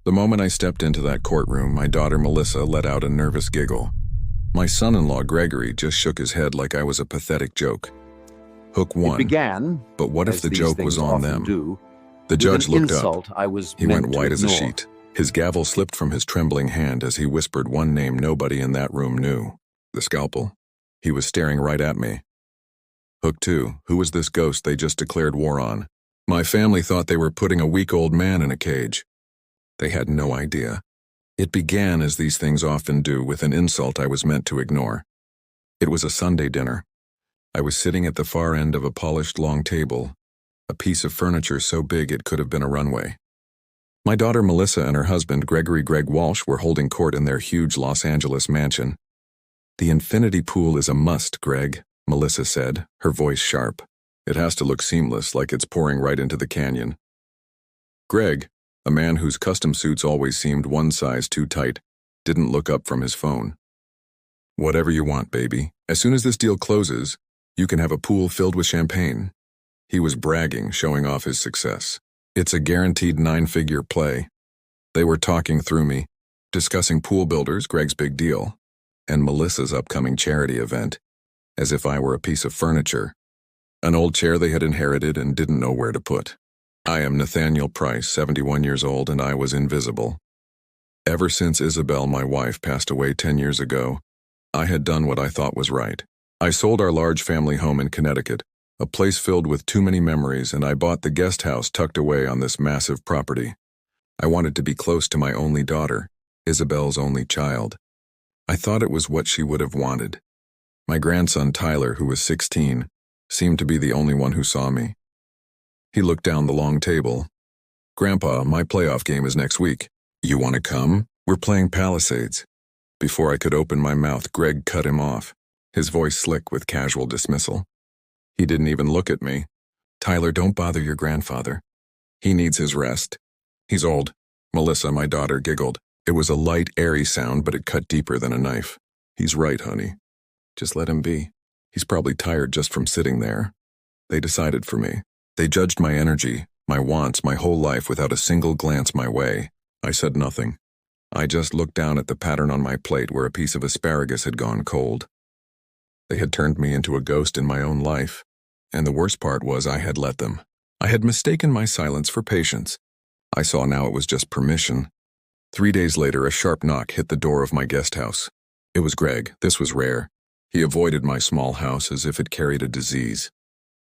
The moment I stepped into that courtroom, my daughter Melissa let out a nervous giggle. My son-in-law Gregory just shook his head like I was a pathetic joke. Hook one. It began, but what if as the these joke was things on often them? do, The with judge an looked insult up. I was He meant went to white as a ignore. sheet. His gavel slipped from his trembling hand as he whispered one name nobody in that room knew. The Scalpel. He was staring right at me. Hook two. Who was this ghost they just declared war on? My family thought they were putting a weak old man in a cage. They had no idea. It began, as these things often do, with an insult I was meant to ignore. It was a Sunday dinner. I was sitting at the far end of a polished long table, a piece of furniture so big it could have been a runway. My daughter Melissa and her husband Gregory Greg Walsh were holding court in their huge Los Angeles mansion. "The infinity pool is a must, Greg," Melissa said, her voice sharp. "It has to look seamless, like it's pouring right into the canyon." Greg, a man whose custom suits always seemed one size too tight, didn't look up from his phone. "Whatever you want, baby. As soon as this deal closes, you can have a pool filled with champagne." He was bragging, showing off his success. "It's a guaranteed 9-figure play." They were talking through me, discussing pool builders, Greg's big deal, and Melissa's upcoming charity event, as if I were a piece of furniture, an old chair they had inherited and didn't know where to put. I am Nathaniel Price, 71 years old, and I was invisible. Ever since Isabel, my wife, passed away 10 years ago, I had done what I thought was right. I sold our large family home in Connecticut, a place filled with too many memories, and I bought the guest house tucked away on this massive property. I wanted to be close to my only daughter, Isabel's only child. I thought it was what she would have wanted. My grandson Tyler, who was 16, seemed to be the only one who saw me. He looked down the long table. "Grandpa, my playoff game is next week. You want to come? We're playing Palisades." Before I could open my mouth, Greg cut him off, his voice slick with casual dismissal. He didn't even look at me. "Tyler, don't bother your grandfather. He needs his rest. He's old." Melissa, my daughter, giggled. It was a light, airy sound, but it cut deeper than a knife. "He's right, honey. Just let him be. He's probably tired just from sitting there." They decided for me. They judged my energy, my wants, my whole life without a single glance my way. I said nothing. I just looked down at the pattern on my plate where a piece of asparagus had gone cold. They had turned me into a ghost in my own life, and the worst part was I had let them. I had mistaken my silence for patience. I saw now it was just permission. 3 days later, a sharp knock hit the door of my guest house. It was Greg. This was rare. He avoided my small house as if it carried a disease,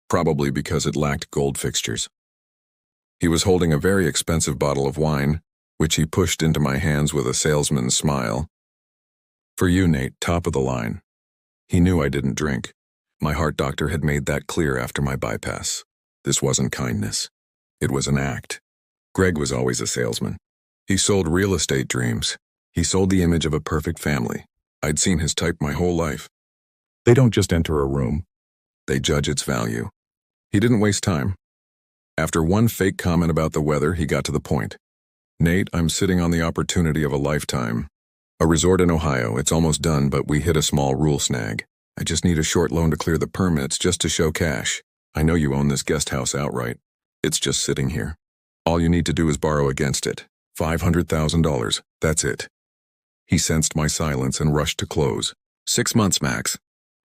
probably because it lacked gold fixtures. He was holding a very expensive bottle of wine, which he pushed into my hands with a salesman's smile. "For you, Nate, top of the line." He knew I didn't drink. My heart doctor had made that clear after my bypass. This wasn't kindness. It was an act. Greg was always a salesman. He sold real estate dreams. He sold the image of a perfect family. I'd seen his type my whole life. They don't just enter a room. They judge its value. He didn't waste time. After one fake comment about the weather, he got to the point. "Nate, I'm sitting on the opportunity of a lifetime. A resort in Ohio. It's almost done, but we hit a small rule snag. I just need a short loan to clear the permits just to show cash. I know you own this guest house outright. It's just sitting here. All you need to do is borrow against it. $500,000. That's it." He sensed my silence and rushed to close. 6 months max.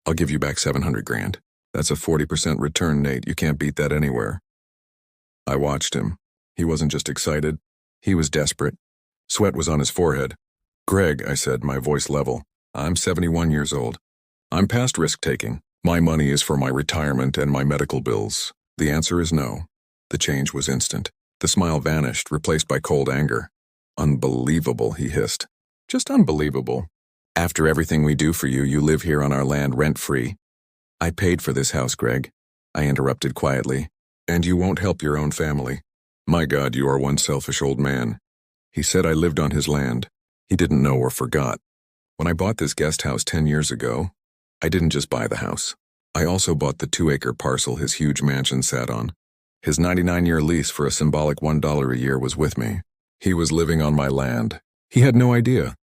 I'll give you back 700 grand. That's a 40% return, Nate. You can't beat that anywhere. I watched him. He wasn't just excited. He was desperate. Sweat was on his forehead. "Greg," I said, my voice level, "I'm 71 years old. I'm past risk-taking. My money is for my retirement and my medical bills. The answer is no." The change was instant. The smile vanished, replaced by cold anger. "Unbelievable," he hissed. "Just unbelievable. After everything we do for you, you live here on our land rent-free." "I paid for this house, Greg," I interrupted quietly. "And you won't help your own family. My God, you are one selfish old man." He said I lived on his land. He didn't know or forgot. When I bought this guest house 10 years ago, I didn't just buy the house. I also bought the 2-acre parcel his huge mansion sat on. His 99-year lease for a symbolic $1 a year was with me. He was living on my land. He had no idea.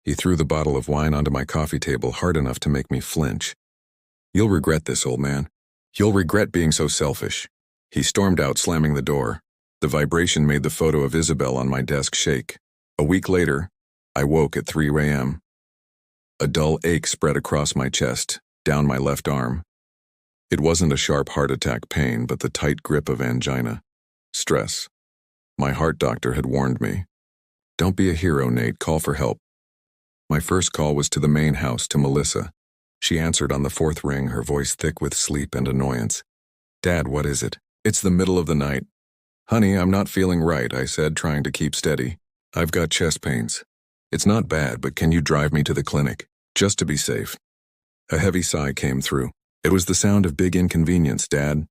He threw the bottle of wine onto my coffee table hard enough to make me flinch. "You'll regret this, old man. You'll regret being so selfish." He stormed out, slamming the door. The vibration made the photo of Isabel on my desk shake. A week later, I woke at 3 a.m. A dull ache spread across my chest, down my left arm. It wasn't a sharp heart attack pain, but the tight grip of angina. Stress. My heart doctor had warned me. Don't be a hero, Nate. Call for help. My first call was to the main house, to Melissa. She answered on the fourth ring, her voice thick with sleep and annoyance. Dad, what is it? It's the middle of the night. Honey, I'm not feeling right, I said, trying to keep steady. I've got chest pains. It's not bad, but can you drive me to the clinic? Just to be safe. A heavy sigh came through. It was the sound of big inconvenience, Dad.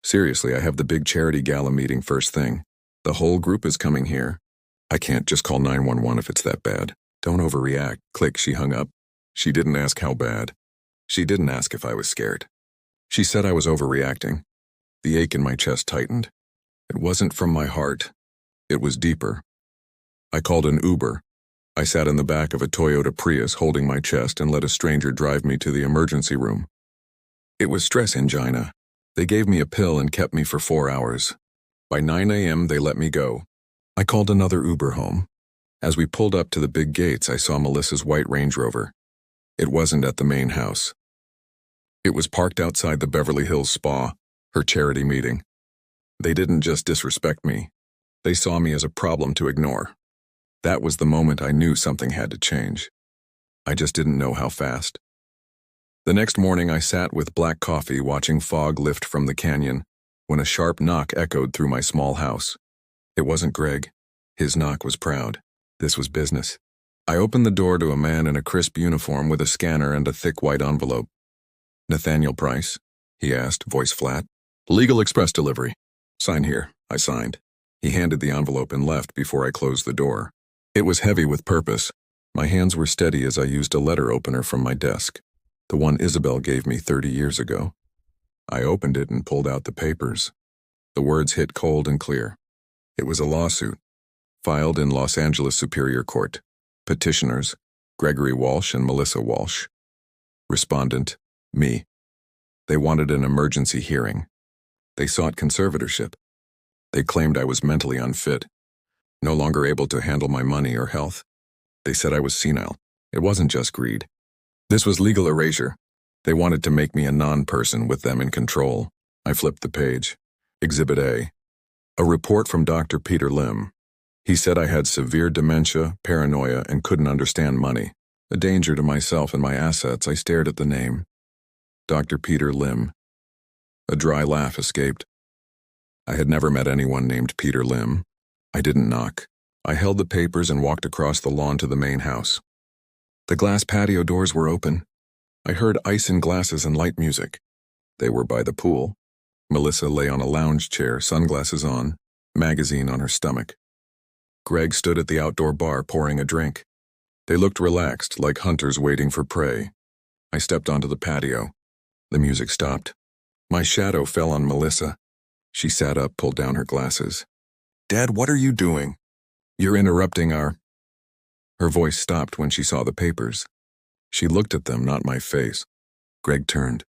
Seriously, I have the big charity gala meeting first thing. The whole group is coming here. I can't just call 911 if it's that bad. Don't overreact. Click, she hung up. She didn't ask how bad. She didn't ask if I was scared. She said I was overreacting. The ache in my chest tightened. It wasn't from my heart. It was deeper. I called an Uber. I sat in the back of a Toyota Prius holding my chest and let a stranger drive me to the emergency room. It was stress angina. They gave me a pill and kept me for 4 hours. By 9 a.m. they let me go. I called another Uber home. As we pulled up to the big gates, I saw Melissa's white Range Rover. It wasn't at the main house. It was parked outside the Beverly Hills Spa, her charity meeting. They didn't just disrespect me. They saw me as a problem to ignore. That was the moment I knew something had to change. I just didn't know how fast. The next morning I sat with black coffee watching fog lift from the canyon when a sharp knock echoed through my small house. It wasn't Greg. His knock was proud. This was business. I opened the door to a man in a crisp uniform with a scanner and a thick white envelope. Nathaniel Price? He asked, voice flat. Legal express delivery. Sign here. I signed. He handed the envelope and left before I closed the door. It was heavy with purpose. My hands were steady as I used a letter opener from my desk, the one Isabel gave me 30 years ago. I opened it and pulled out the papers. The words hit cold and clear. It was a lawsuit, filed in Los Angeles Superior Court. Petitioners, Gregory Walsh and Melissa Walsh. Respondent, me. They wanted an emergency hearing. They sought conservatorship. They claimed I was mentally unfit, no longer able to handle my money or health. They said I was senile. It wasn't just greed. This was legal erasure. They wanted to make me a non-person with them in control. I flipped the page. Exhibit A. A report from Dr. Peter Lim. He said I had severe dementia, paranoia, and couldn't understand money. A danger to myself and my assets. I stared at the name. Dr. Peter Lim. A dry laugh escaped. I had never met anyone named Peter Lim. I didn't knock. I held the papers and walked across the lawn to the main house. The glass patio doors were open. I heard ice in glasses and light music. They were by the pool. Melissa lay on a lounge chair, sunglasses on, magazine on her stomach. Greg stood at the outdoor bar pouring a drink. They looked relaxed, like hunters waiting for prey. I stepped onto the patio. The music stopped. My shadow fell on Melissa. She sat up, pulled down her glasses. Dad, what are you doing? You're interrupting our... Her voice stopped when she saw the papers. She looked at them, not my face. Greg turned.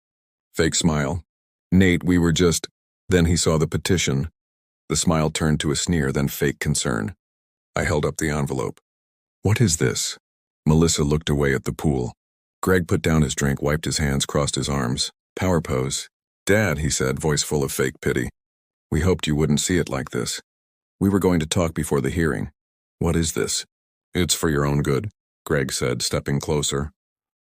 Fake smile. Nate, we were just... Then he saw the petition. The smile turned to a sneer, then fake concern. I held up the envelope. What is this? Melissa looked away at the pool. Greg put down his drink, wiped his hands, crossed his arms. Power pose. Dad, he said, voice full of fake pity. We hoped you wouldn't see it like this. We were going to talk before the hearing. What is this? It's for your own good, Greg said, stepping closer.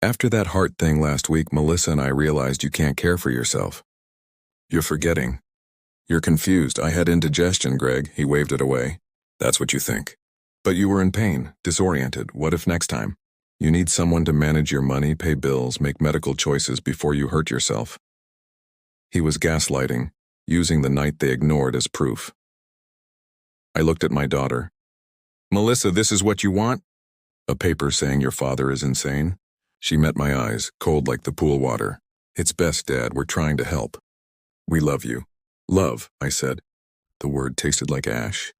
After that heart thing last week, Melissa and I realized you can't care for yourself. You're forgetting. You're confused. I had indigestion, Greg. He waved it away. That's what you think. But you were in pain, disoriented. What if next time? You need someone to manage your money, pay bills, make medical choices before you hurt yourself. He was gaslighting, using the night they ignored as proof. I looked at my daughter. Melissa, this is what you want? A paper saying your father is insane? She met my eyes, cold like the pool water. It's best, Dad. We're trying to help. We love you. Love, I said. The word tasted like ash.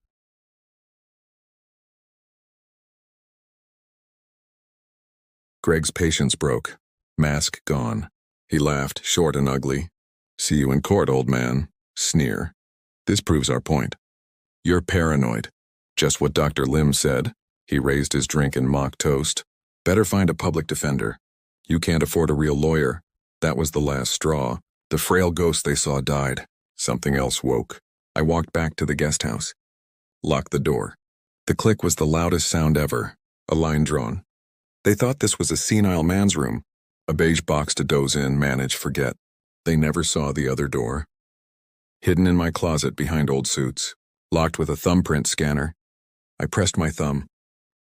Greg's patience broke. Mask gone. He laughed, short and ugly. See you in court, old man. Sneer. This proves our point. You're paranoid. Just what Dr. Lim said. He raised his drink in mock toast. Better find a public defender. You can't afford a real lawyer. That was the last straw. The frail ghost they saw died. Something else woke. I walked back to the guest house. Locked the door. The click was the loudest sound ever. A line drawn. They thought this was a senile man's room. A beige box to doze in, manage, forget. They never saw the other door. Hidden in my closet behind old suits. Locked with a thumbprint scanner. I pressed my thumb.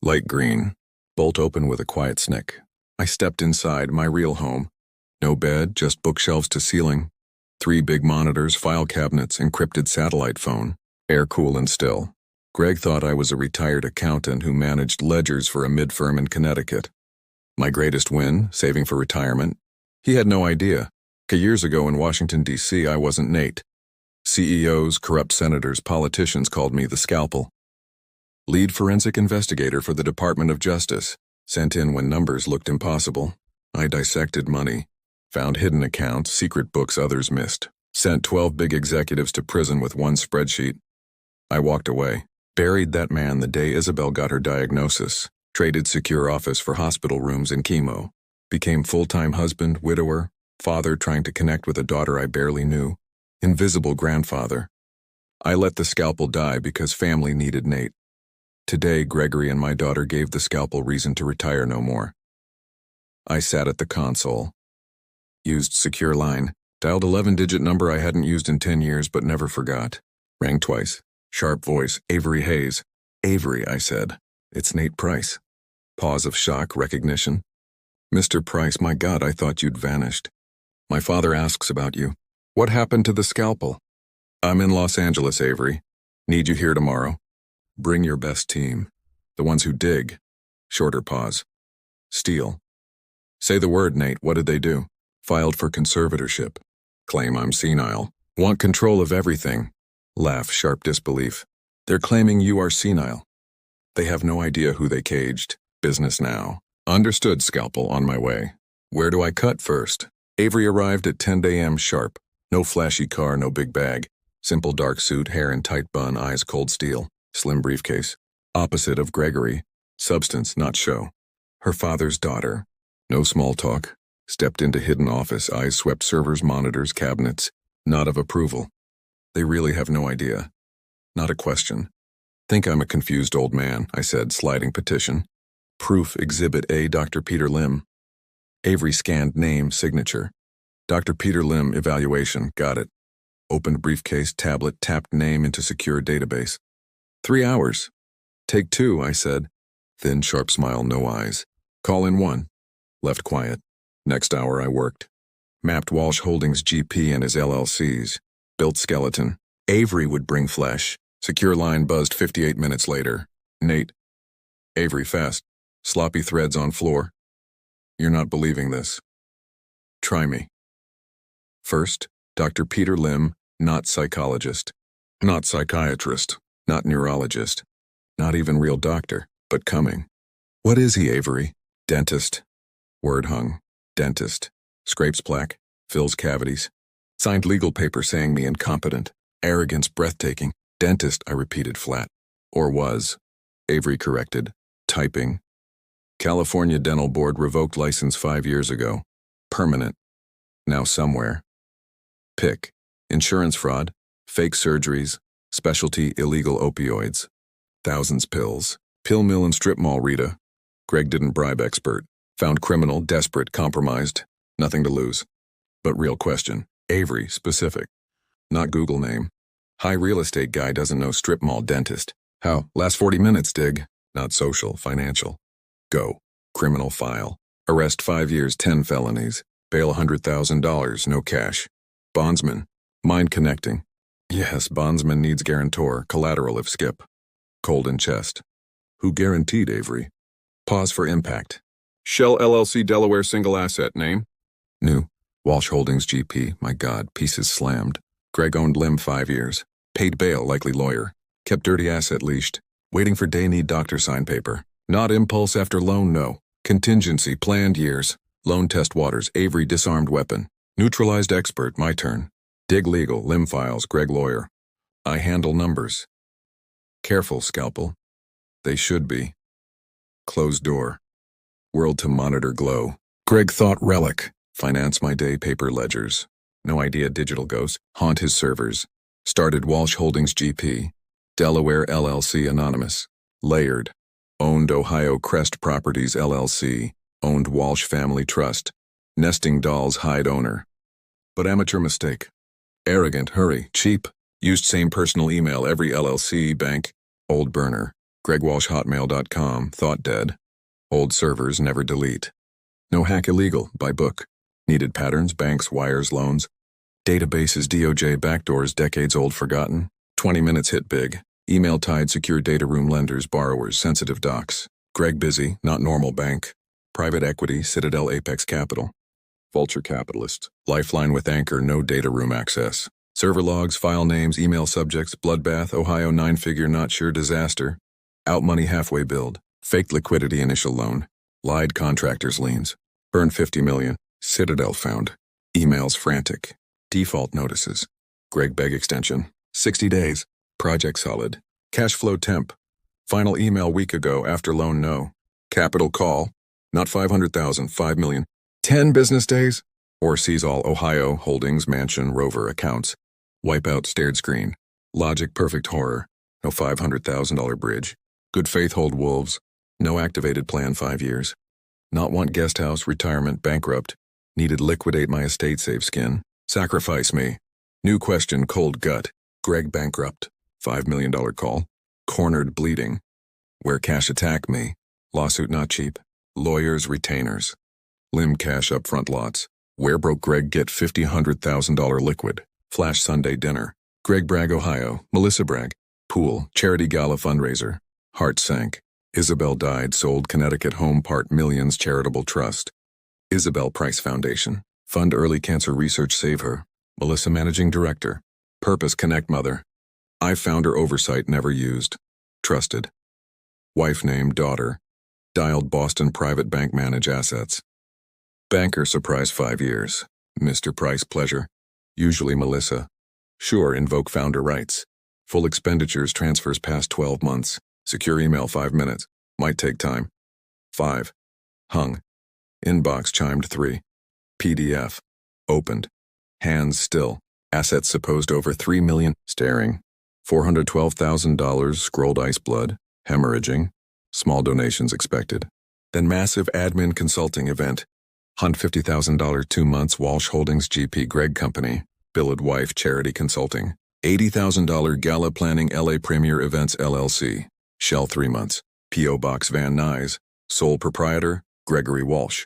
Light green. Bolt open with a quiet snick. I stepped inside, my real home. No bed, just bookshelves to ceiling. 3 big monitors, file cabinets, encrypted satellite phone. Air cool and still. Greg thought I was a retired accountant who managed ledgers for a mid-firm in Connecticut. My greatest win, saving for retirement. He had no idea. Years ago in Washington, D.C., I wasn't Nate. CEOs, corrupt senators, politicians called me the Scalpel. Lead forensic investigator for the Department of Justice. Sent in when numbers looked impossible. I dissected money. Found hidden accounts, secret books others missed. Sent 12 big executives to prison with one spreadsheet. I walked away. Buried that man the day Isabel got her diagnosis. Traded secure office for hospital rooms and chemo. Became full-time husband, widower, father trying to connect with a daughter I barely knew. Invisible grandfather. I let the Scalpel die because family needed Nate. Today, Gregory and my daughter gave the Scalpel reason to retire no more. I sat at the console. Used secure line. Dialed 11-digit number I hadn't used in 10 years but never forgot. Rang twice. Sharp voice, Avery Hayes. Avery, I said. It's Nate Price. Pause of shock, recognition. Mr. Price, my God, I thought you'd vanished. My father asks about you. What happened to the Scalpel? I'm in Los Angeles, Avery. Need you here tomorrow. Bring your best team. The ones who dig. Shorter pause. Steal. Say the word, Nate. What did they do? Filed for conservatorship. Claim I'm senile. Want control of everything. Laugh, sharp disbelief. They're claiming you are senile. They have no idea who they caged. Business now. Understood, Scalpel, on my way. Where do I cut first? Avery arrived at 10 a.m. sharp. No flashy car, no big bag. Simple dark suit, hair in tight bun, eyes cold steel. Slim briefcase. Opposite of Gregory. Substance, not show. Her father's daughter. No small talk. Stepped into hidden office, eyes swept servers, monitors, cabinets. Nod of approval. They really have no idea. Not a question. Think I'm a confused old man, I said, sliding petition. Proof, Exhibit A, Dr. Peter Lim. Avery scanned name, signature. Dr. Peter Lim, evaluation, got it. Opened briefcase, tablet, tapped name into secure database. 3 hours. Take 2, I said. Thin, sharp smile, no eyes. Call in 1. Left quiet. Next hour I worked. Mapped Walsh Holdings GP and his LLCs. Built skeleton. Avery would bring flesh. Secure line buzzed 58 minutes later. Nate. Avery fast. Sloppy threads on floor. You're not believing this. Try me. First, Dr. Peter Lim, not psychologist. Not psychiatrist. Not neurologist. Not even real doctor, but coming. What is he, Avery? Dentist. Word hung. Dentist. Scrapes plaque. Fills cavities. Signed legal paper saying me incompetent. Arrogance breathtaking. Dentist, I repeated flat. Or was. Avery corrected. Typing. California Dental Board revoked license 5 years ago. Permanent. Now somewhere. Pick. Insurance fraud. Fake surgeries. Specialty illegal opioids. Thousands pills. Pill mill and strip mall Rita. Greg didn't bribe expert. Found criminal, desperate, compromised. Nothing to lose. But real question. Avery, specific. Not Google name. High real estate guy doesn't know strip mall dentist. How? Last 40 minutes, dig. Not social, financial. Go. Criminal file. Arrest 5 years, 10 felonies. Bail $100,000, no cash. Bondsman. Mind connecting. Yes, bondsman needs guarantor, collateral if skip. Cold in chest. Who guaranteed Avery? Pause for impact. Shell LLC Delaware single asset name? New. Walsh Holdings GP, my God, pieces slammed. Greg owned Lim 5 years. Paid bail, likely lawyer. Kept dirty asset leashed. Waiting for day need doctor sign paper. Not impulse after loan, no. Contingency, planned years. Loan test waters, Avery disarmed weapon. Neutralized expert, my turn. Dig legal, Lim files, Greg lawyer. I handle numbers. Careful, Scalpel. They should be. Closed door. World to monitor glow. Greg thought relic. Finance my day paper ledgers. No idea digital ghosts haunt his servers. Started Walsh Holdings GP. Delaware LLC anonymous. Layered. Owned Ohio Crest Properties LLC. Owned Walsh Family Trust. Nesting dolls hide owner. But amateur mistake. Arrogant, hurry, cheap. Used same personal email every LLC, bank. Old burner. GregWalshHotmail.com, thought dead. Old servers never delete. No hack illegal, by book. Needed patterns, banks, wires, loans. Databases, DOJ, backdoors, decades old, forgotten. 20 minutes hit big. Email tied, secure data room, lenders, borrowers, sensitive docs. Greg busy, not normal bank. Private equity, Citadel, Apex Capital. Vulture capitalist. Lifeline with anchor, no data room access. Server logs, file names, email subjects, bloodbath, Ohio 9-figure not sure disaster. Out money halfway build. Faked liquidity initial loan. Lied contractors liens. Burned 50 million. Citadel found. Emails frantic. Default notices. Greg beg extension. 60 days. Project solid. Cash flow temp. Final email week ago after loan no. Capital call. Not 500,000, 5 million. 10 business days? Or sees all Ohio Holdings Mansion Rover accounts. Wipeout stared screen. Logic perfect horror. No $500,000 bridge. Good faith hold wolves. No activated plan 5 years. Not want guest house, retirement, bankrupt. Needed liquidate my estate, save skin. Sacrifice me. New question, cold gut. Greg bankrupt. $5 million call. Cornered bleeding. Where cash attack me. Lawsuit not cheap. Lawyers, retainers. Limb cash upfront lots. Where broke Greg get $100,000 liquid. Flash Sunday dinner. Greg Bragg, Ohio. Melissa Bragg. Pool. Charity gala fundraiser. Heart sank. Isabel died, sold Connecticut home part millions charitable trust. Isabel Price Foundation. Fund early cancer research save her. Melissa managing director. Purpose connect mother. I founder oversight never used. Trusted. Wife name daughter. Dialed Boston private bank manage assets. Banker surprise 5 years. Mr. Price pleasure. Usually Melissa. Sure invoke founder rights. Full expenditures transfers past 12 months. Secure email 5 minutes. Might take time. 5. Hung. Inbox chimed 3. PDF. Opened. Hands still. Assets supposed over 3 million. Staring. $412,000 scrolled ice blood. Hemorrhaging. Small donations expected. Then massive admin consulting event. $150,000 2 months Walsh Holdings GP Greg Company. Billed wife charity consulting. $80,000 gala planning LA Premier Events LLC. Shell 3 months. P.O. Box Van Nuys. Sole proprietor, Gregory Walsh.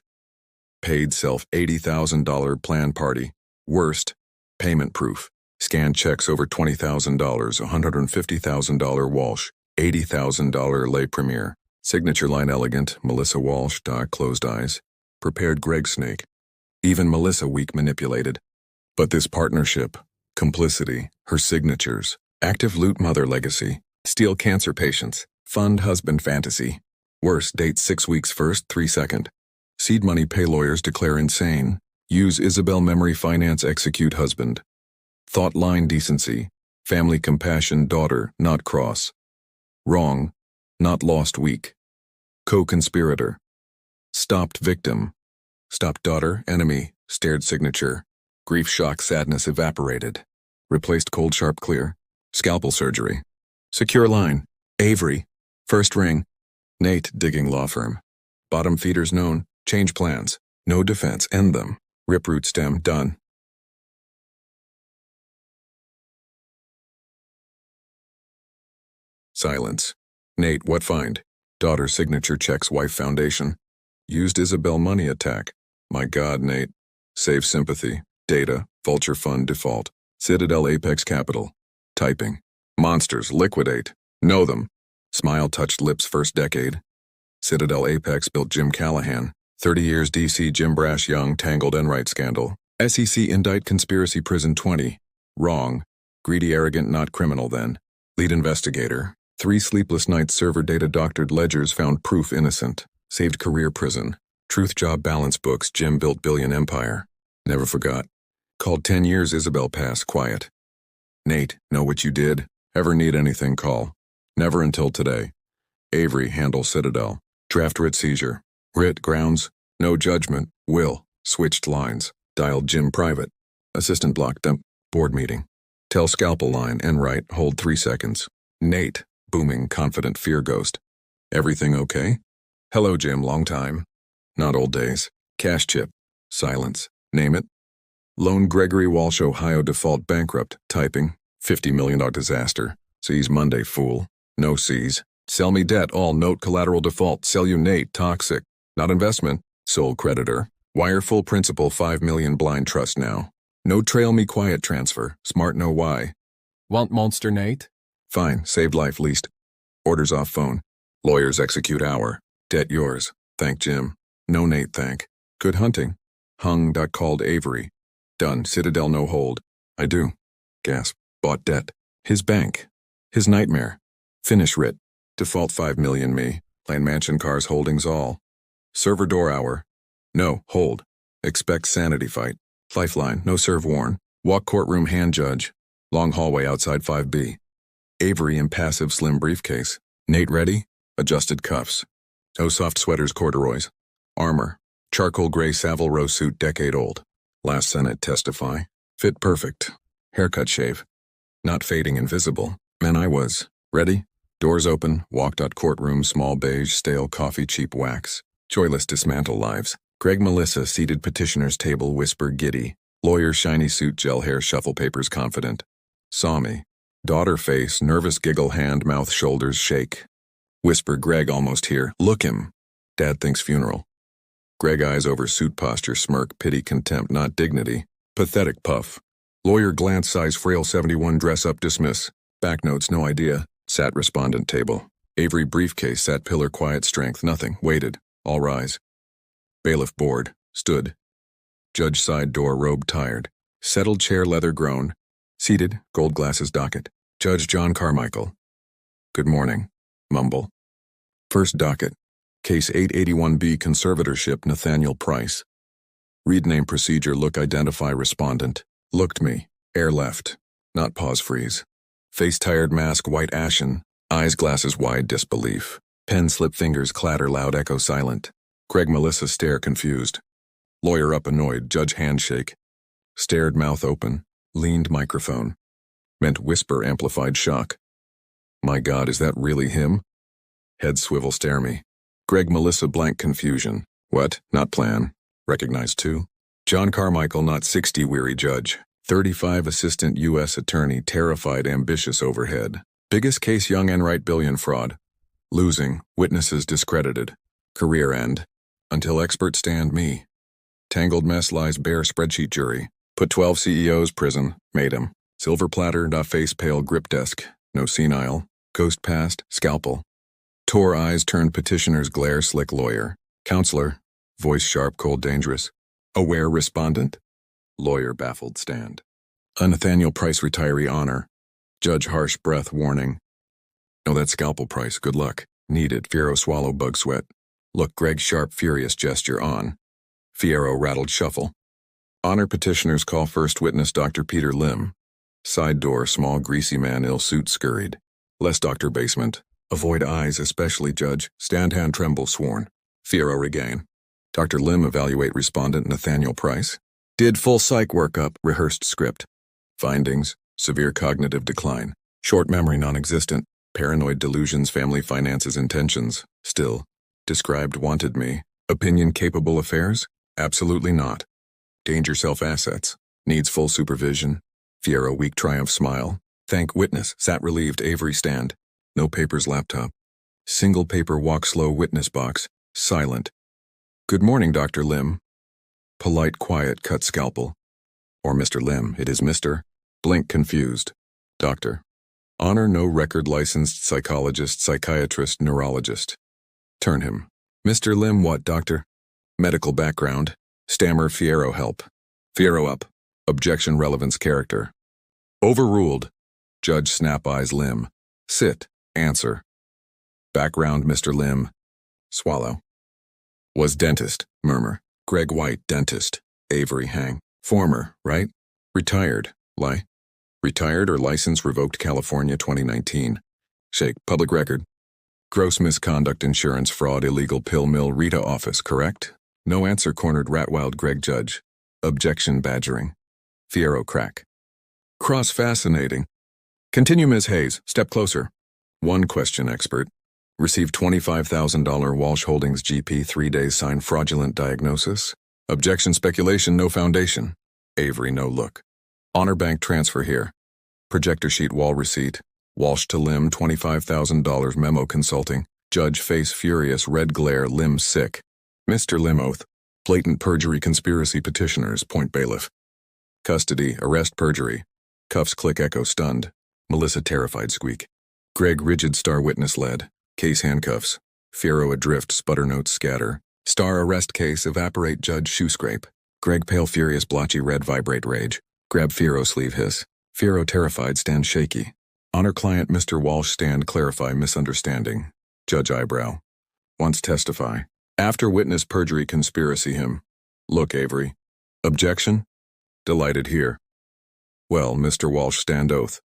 Paid self $80,000 plan party. Worst. Payment proof. Scanned checks over $20,000, $150,000 Walsh. $80,000 lay premier. Signature line elegant, Melissa Walsh, closed eyes. Prepared Greg Snake. Even Melissa weak manipulated. But this partnership, complicity, her signatures, active loot mother legacy, steal cancer patients, fund husband fantasy. Worse, date 6 weeks first, 3 second. Seed money pay lawyers declare insane. Use Isabel memory finance execute husband. Thought line decency. Family compassion daughter, not cross. Wrong, not lost week. Co-conspirator. Stopped victim. Stopped daughter, enemy, stared signature. Grief, shock, sadness evaporated. Replaced cold, sharp, clear. Scalpel surgery. Secure line. Avery. First ring. Nate, digging law firm. Bottom feeders known. Change plans. No defense, end them. Rip root stem, done. Silence. Nate, what find? Daughter signature checks wife foundation. Used Isabel money attack. My God, Nate. Save sympathy. Data. Vulture fund default. Citadel Apex Capital. Typing. Monsters, liquidate. Know them. Smile touched lips first decade. Citadel Apex built Jim Callahan. 30 years DC Jim Brash Young tangled Enright scandal. SEC indict conspiracy prison 20. Wrong. Greedy arrogant not criminal then. Lead investigator. 3 sleepless nights server data doctored ledgers found proof innocent. Saved career prison. Truth job balance books Jim built billion empire. Never forgot. Called 10 years Isabel pass quiet. Nate, know what you did? Ever need anything call. Never until today. Avery handle Citadel. Draft writ seizure. Writ grounds. No judgment. Will. Switched lines. Dialed Jim private. Assistant blocked them. Board meeting. Tell Scalpel line and write. Hold 3 seconds. Nate. Booming, confident fear ghost. Everything okay? Hello, Jim. Long time. Not old days. Cash chip. Silence. Name it. Lone Gregory Walsh, Ohio default bankrupt. Typing. $50 million disaster. Seize Monday, fool. No seize. Sell me debt, all note collateral default. Sell you Nate, toxic. Not investment. Sole creditor. Wire full principal, 5 million blind trust now. No trail me quiet transfer. Smart no why. Want monster Nate? Fine, saved life least. Orders off phone. Lawyers execute hour. Debt yours. Thank Jim. No Nate thank. Good hunting. Hung. Called Avery. Done. Citadel no hold. I do. Gasp. Bought debt. His bank. His nightmare. Finish writ. Default 5 million me. Land mansion cars holdings all. Server door hour. No, hold. Expect sanity fight. Lifeline, no serve warn. Walk courtroom hand judge. Long hallway outside 5B. Avery impassive slim briefcase. Nate ready? Adjusted cuffs. No soft sweaters corduroys. Armor. Charcoal gray Savile Row suit decade old. Last Senate testify. Fit perfect. Haircut shave. Not fading invisible. Man I was. Ready? Doors open. Walked out courtroom small beige stale coffee cheap wax. Joyless dismantle lives. Greg Melissa seated petitioner's table whisper giddy. Lawyer shiny suit gel hair shuffle papers confident. Saw me. Daughter face nervous giggle hand mouth shoulders shake. Whisper Greg almost here. Look him. Dad thinks funeral. Greg eyes over suit posture smirk pity contempt not dignity. Pathetic puff. Lawyer glance size frail 71 dress up dismiss. Back notes no idea. Sat respondent table. Avery briefcase sat pillar quiet strength nothing. Waited. All rise. Bailiff board. Stood. Judge side door robe tired. Settled chair leather groan. Seated. Gold glasses docket. Judge John Carmichael. Good morning. Mumble. First docket. Case 881B conservatorship Nathaniel Price. Read name procedure look identify respondent. Looked me. Air left. Not pause freeze. Face tired mask white ashen. Eyes glasses wide disbelief. Pen slip fingers clatter loud echo silent. Greg Melissa stare confused. Lawyer up annoyed judge handshake. Stared mouth open. Leaned microphone. Meant whisper amplified shock. My God, is that really him? Head swivel stare me. Greg Melissa blank confusion. What? Not plan. Recognized too. John Carmichael not 60 weary judge. 35 assistant U.S. attorney terrified ambitious overhead. Biggest case young Enright billion fraud. Losing. Witnesses discredited. Career end. Until expert stand me. Tangled mess lies bare spreadsheet jury. Put 12 CEOs prison. Made him. Silver platter da face pale grip desk. No senile. Ghost past. Scalpel. Tore eyes turned petitioner's glare slick lawyer. Counselor. Voice sharp cold dangerous. Aware respondent. Lawyer baffled stand. A Nathaniel Price retiree honor. Judge harsh breath warning. No, that's Scalpel Price. Good luck. Needed. Fiero swallow bug sweat. Look Greg sharp furious gesture on. Fiero rattled shuffle. Honor petitioners call first witness Dr. Peter Lim. Side door small greasy man ill suit scurried. Less doctor basement. Avoid eyes especially judge. Stand hand tremble sworn. Fiero regain. Dr. Lim evaluate respondent Nathaniel Price. Did full psych workup. Rehearsed script. Findings. Severe cognitive decline. Short memory non-existent. Paranoid delusions family finances intentions. Still. Described wanted me. Opinion capable affairs? Absolutely not. Danger self assets. Needs full supervision. Fiero weak triumph smile. Thank witness. Sat relieved Avery stand. No papers laptop. Single paper walk slow witness box. Silent. Good morning Dr. Lim. Polite quiet cut Scalpel. Or Mr. Lim, it is Mr. Blink confused. Doctor. Honor no record licensed psychologist psychiatrist neurologist. Turn him. Mr. Lim what doctor? Medical background. Stammer Fiero help. Fiero up. Objection relevance character. Overruled. Judge snap eyes Lim. Sit. Answer. Background Mr. Lim. Swallow. Was dentist. Murmur. Greg White dentist. Avery hang. Former, right? Retired. Lie. Retired or license revoked California 2019. Shake. Public record. Gross misconduct, insurance fraud, illegal pill mill, Rita office, correct? No answer, cornered Ratwild Greg Judge. Objection, badgering. Fierro crack. Cross fascinating. Continue, Ms. Hayes, step closer. One question, expert. Received $25,000 Walsh Holdings GP 3 days, signed fraudulent diagnosis. Objection, speculation, no foundation. Avery, no look. Honor bank transfer here. Projector sheet, wall receipt. Walsh to Lim, $25,000 memo consulting. Judge face furious, red glare, Lim sick. Mr. Lim oath. Blatant perjury, conspiracy petitioners, point bailiff. Custody, arrest, perjury. Cuffs click, echo stunned. Melissa terrified squeak. Greg rigid, star witness led. Case handcuffs. Fierro adrift, sputter notes scatter. Star arrest case evaporate, judge shoe scrape. Greg pale furious, blotchy red vibrate rage. Grab Fierro sleeve hiss. Fierro terrified stand shaky. Honor client Mr. Walsh stand clarify misunderstanding. Judge eyebrow. Once testify. After witness perjury conspiracy him. Look Avery. Objection? Delighted here. Well, Mr. Walsh stand oath.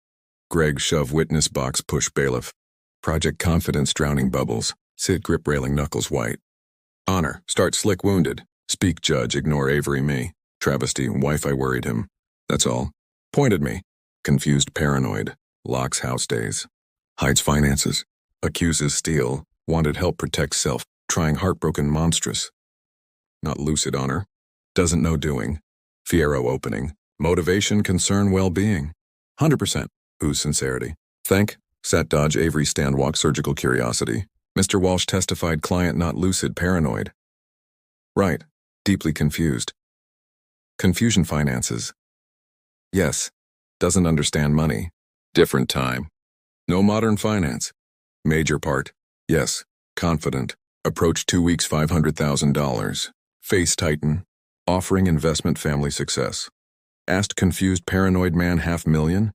Greg shove witness box push bailiff. Project confidence drowning bubbles. Sit grip railing knuckles white. Honor, start slick wounded. Speak judge, ignore Avery me. Travesty, wife I worried him. That's all. Pointed me. Confused paranoid. Locks house days. Hides finances. Accuses steal. Wanted help protect self. Trying heartbroken monstrous. Not lucid honor. Doesn't know doing. Fierro opening. Motivation, concern, well-being. 100%. Ooze sincerity. Thank. Sat dodge Avery stand walk surgical curiosity. Mr. Walsh testified client not lucid paranoid. Right. Deeply confused. Confusion finances. Yes. Doesn't understand money. Different time. No modern finance. Major part. Yes. Confident. Approach 2 weeks $500,000. Face tighten. Offering investment family success. Asked confused paranoid man $500,000.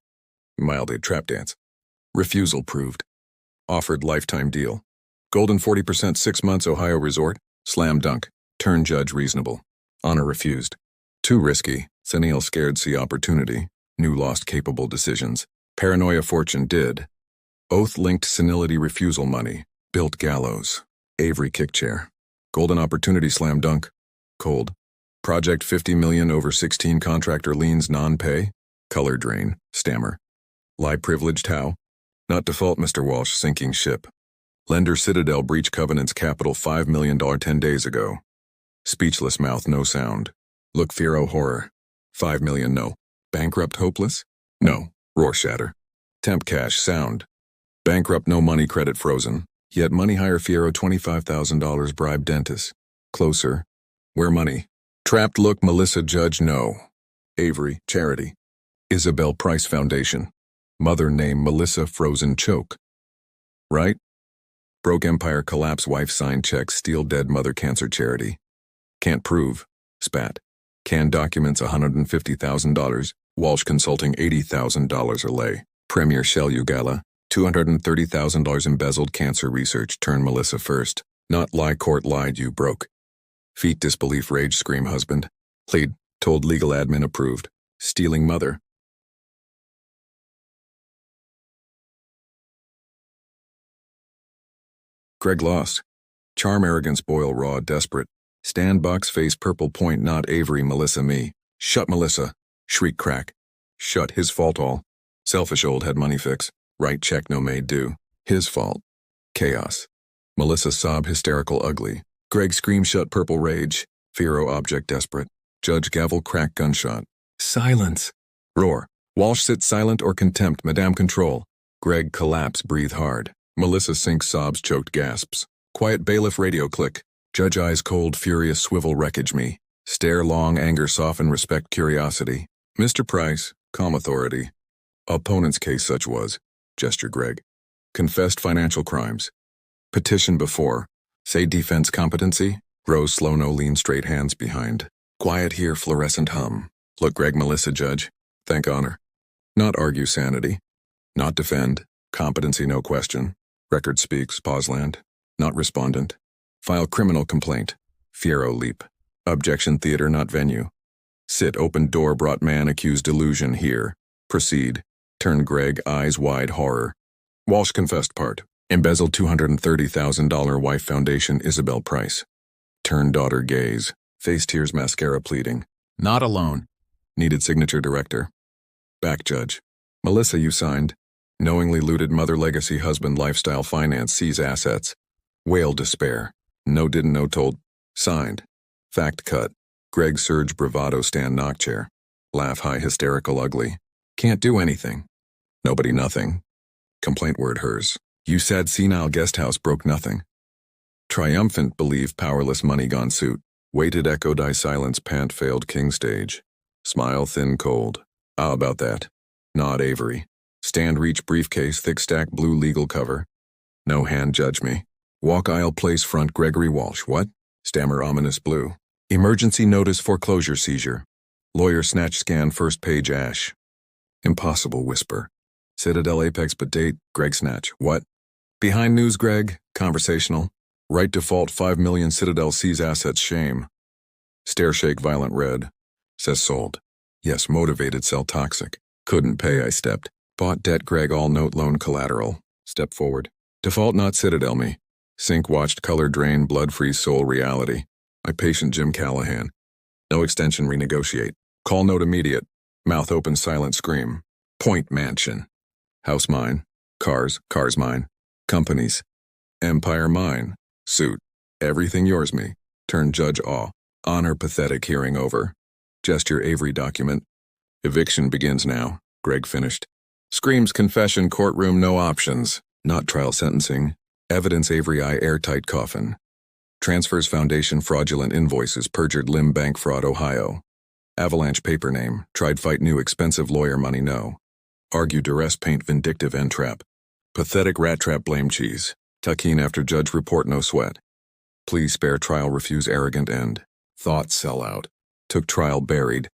Mildly trap dance. Refusal proved. Offered lifetime deal. Golden 40% 6 months Ohio resort. Slam dunk. Turn judge reasonable. Honor refused. Too risky. Senile scared see opportunity. New lost capable decisions. Paranoia fortune did. Oath linked senility refusal money. Built gallows. Avery kick chair. Golden opportunity slam dunk. Cold. Project 50 million over 16 contractor liens non-pay. Color drain. Stammer. Lie privileged how? Not default Mr. Walsh sinking ship. Lender Citadel breach covenants capital $5 million 10 days ago. Speechless mouth no sound. Look Fierro horror. 5 million no. Bankrupt hopeless? No. Roar shatter. Temp cash sound. Bankrupt no money credit frozen. Yet money hire Fierro $25,000 bribe dentist. Closer. Where money? Trapped look Melissa judge no. Avery charity. Isabel Price Foundation. Mother name Melissa frozen choke. Right? Broke empire collapse wife signed check steal dead mother cancer charity. Can't prove. Spat. Canned documents $150,000. Walsh Consulting $80,000 a lay. Premier Shell U Gala. $230,000 embezzled cancer research turn Melissa first. Not lie court lied you broke. Feet disbelief rage scream husband. Plead. Told legal admin approved. Stealing mother. Greg lost. Charm arrogance boil raw desperate. Stand box face purple point not Avery Melissa me. Shut Melissa. Shriek crack. Shut his fault all. Selfish old head money fix. Right check no made do. His fault. Chaos. Melissa sob hysterical ugly. Greg scream shut purple rage. Fierro object desperate. Judge gavel crack gunshot. Silence. Roar. Walsh sit silent or contempt Madame control. Greg collapse breathe hard. Melissa sinks sobs choked gasps. Quiet bailiff radio click. Judge eyes cold furious swivel wreckage me. Stare long anger soften respect curiosity. Mr. Price, calm authority. Opponent's case such was. Gesture Greg. Confessed financial crimes. Petition before. Say defense competency. Rose slow no lean straight hands behind. Quiet here fluorescent hum. Look Greg Melissa judge. Thank honor. Not argue sanity. Not defend. Competency no question. Record speaks Pausland. Not respondent. File criminal complaint. Fierro leap. Objection theater not venue. Sit open door brought man accused delusion here. Proceed. Turn Greg eyes wide horror. Walsh confessed part. Embezzled $230,000 wife foundation Isabel Price. Turned daughter gaze. Face tears mascara pleading. Not alone. Needed signature director. Back judge. Melissa you signed. Knowingly looted mother legacy husband lifestyle finance seize assets. Wail despair. No didn't know told. Signed. Fact cut. Greg surge bravado stand knock chair. Laugh high hysterical ugly. Can't do anything. Nobody nothing. Complaint word hers. You sad senile guest house broke nothing. Triumphant believe powerless money gone suit. Waited echo die silence pant failed king stage. Smile thin cold. Ah about that. Nod Avery. Stand reach briefcase thick stack blue legal cover. No hand judge me. Walk aisle place front Gregory Walsh what? Stammer ominous blue. Emergency notice foreclosure seizure. Lawyer snatch scan first page ash. Impossible whisper. Citadel apex but date Greg snatch what? Behind news Greg, conversational. Right default 5 million Citadel seize assets shame. Stare shake violent red. Says sold. Yes motivated sell toxic. Couldn't pay I stepped. Bought debt Greg all note loan collateral. Step forward. Default not Citadel me. Sink watched color drain blood freeze soul reality. My patient Jim Callahan. No extension renegotiate. Call note immediate. Mouth open silent scream. Point mansion. House mine. Cars mine. Companies. Empire mine. Suit. Everything yours me. Turn judge awe. Honor pathetic hearing over. Gesture Avery document. Eviction begins now. Greg finished. Screams confession courtroom no options. Not trial sentencing. Evidence Avery I airtight coffin. Transfers foundation fraudulent invoices perjured limb bank fraud Ohio. Avalanche paper name. Tried fight new expensive lawyer money no. Argue duress paint vindictive end trap. Pathetic rat trap blame cheese. Tucking after judge report no sweat. Please spare trial refuse arrogant end. Thought sell out. Took trial buried.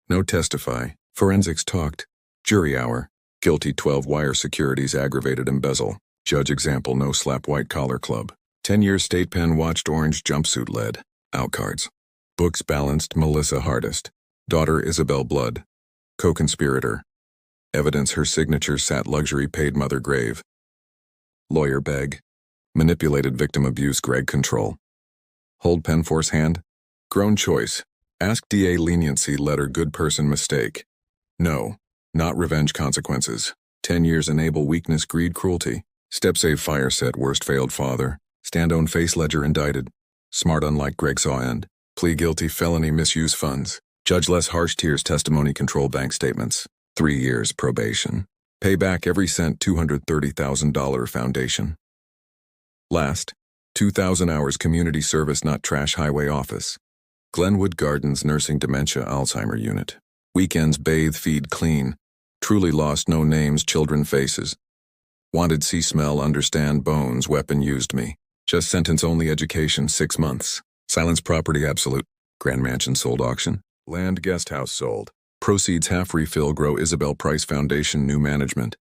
No testify. Forensics talked. Jury hour. Guilty 12 wire securities aggravated embezzle. Judge example no slap white collar club. 10 years state pen watched orange jumpsuit led. Out cards. Books balanced Melissa hardest. Daughter Isabel blood. Co-conspirator. Evidence her signature sat luxury paid mother grave. Lawyer beg. Manipulated victim abuse Greg control. Hold pen force hand. Grown choice. Ask DA leniency letter good person mistake. No. Not revenge consequences. 10 years enable weakness greed cruelty. Step save fire set worst failed father. Stand own face ledger indicted. Smart unlike Greg saw end. Plea guilty felony misuse funds. Judge less harsh tears testimony control bank statements. 3 years probation. Pay back every cent $230,000 foundation. Last. 2,000 hours community service not trash highway office. Glenwood Gardens nursing dementia Alzheimer unit. Weekends bathe feed clean. Truly lost no names children faces. Wanted see smell understand bones weapon used me. Just sentence only education 6 months. Silence property absolute. Grand mansion sold auction. Land guest house sold. Proceeds half refill grow Isabel Price Foundation new management.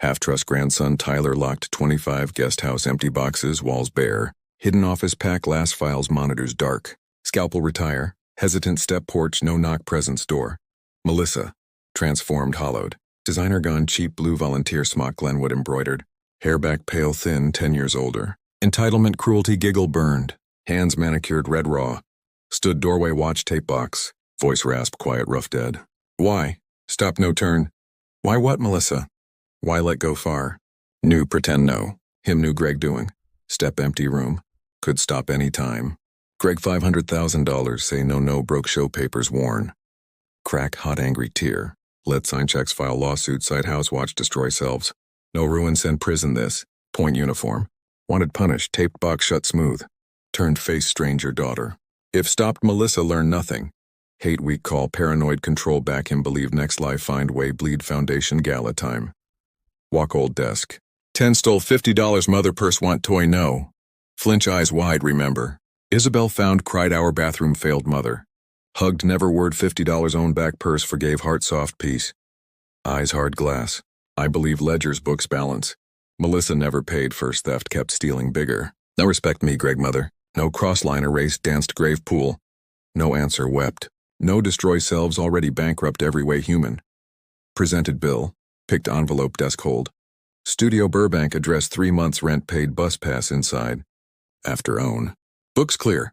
Half trust grandson Tyler locked 25 guest house empty boxes walls bare. Hidden office pack last files monitors dark. Scalpel retire. Hesitant step porch no knock presence door. Melissa. Transformed hollowed. Designer gone cheap blue volunteer smock Glenwood embroidered. Hair back pale thin 10 years older. Entitlement cruelty giggle burned. Hands manicured red raw. Stood doorway watch tape box. Voice rasp quiet rough dead. Why? Stop no turn. Why what Melissa? Why let go far? Knew pretend no. Him knew Greg doing. Step empty room. Could stop any time. Greg $500,000 say no broke show papers worn. Crack hot angry tear. Let sign checks file lawsuit site house watch destroy selves. No ruin send prison this. Point uniform. Wanted punished taped box shut smooth. Turned face stranger daughter. If stopped Melissa learn nothing. Hate weak call paranoid control back him believe next life find way bleed foundation gala time. Walk old desk. 10 stole $50 mother purse want toy no. Flinch eyes wide remember. Isabel found cried our bathroom failed mother. Hugged never word $50 own back purse forgave heart soft peace. Eyes hard glass. I believe ledgers books balance. Melissa never paid first theft kept stealing bigger. No respect me Greg mother. No crossline erase danced grave pool. No answer wept. No destroy selves already bankrupt every way human. Presented bill. Picked envelope desk hold. Studio Burbank address 3 months rent paid bus pass inside. After own. Books clear.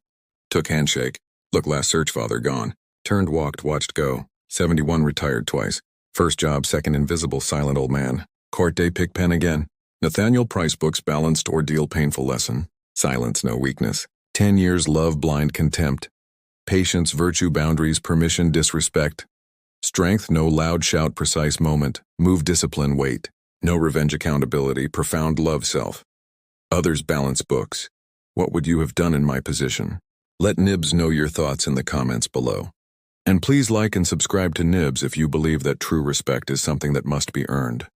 Took handshake. Look last search father gone. Turned walked watched go. 71 retired twice. First job second invisible silent old man. Court day pick pen again. Nathaniel Price books balanced ordeal painful lesson. Silence no weakness. 10 years love blind contempt. Patience virtue boundaries permission disrespect. Strength no loud shout precise moment. Move discipline wait. No revenge accountability profound love self. Others balance books. What would you have done in my position? Let Nibs know your thoughts in the comments below. And please like and subscribe to Nibs if you believe that true respect is something that must be earned.